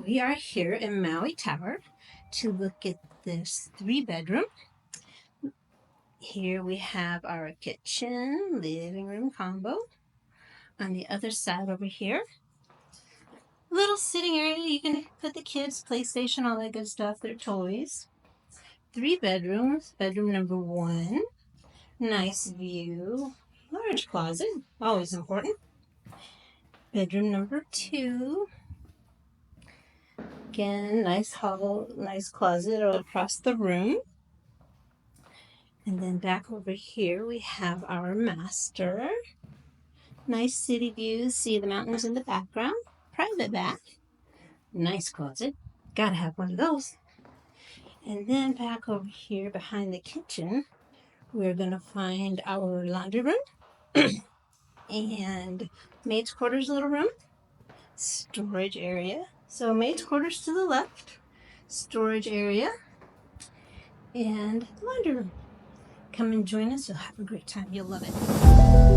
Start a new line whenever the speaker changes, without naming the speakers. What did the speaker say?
We are here in Maui Tower to look at this 3-bedroom. Here we have our kitchen, living room combo. On the other side over here, little sitting area. You can put the kids' PlayStation, all that good stuff, their toys. 3 bedrooms. Bedroom number 1. Nice view. Large closet, always important. Bedroom number 2. Again, nice hall, nice closet across the room. And then back over here, we have our master. Nice city views. See the mountains in the background. Private bath. Nice closet. Gotta have one of those. And then back over here behind the kitchen, we're gonna find our laundry room and maid's quarters little room, storage area. So maid's quarters to the left, storage area, and laundry room. Come and join us. You'll have a great time. You'll love it.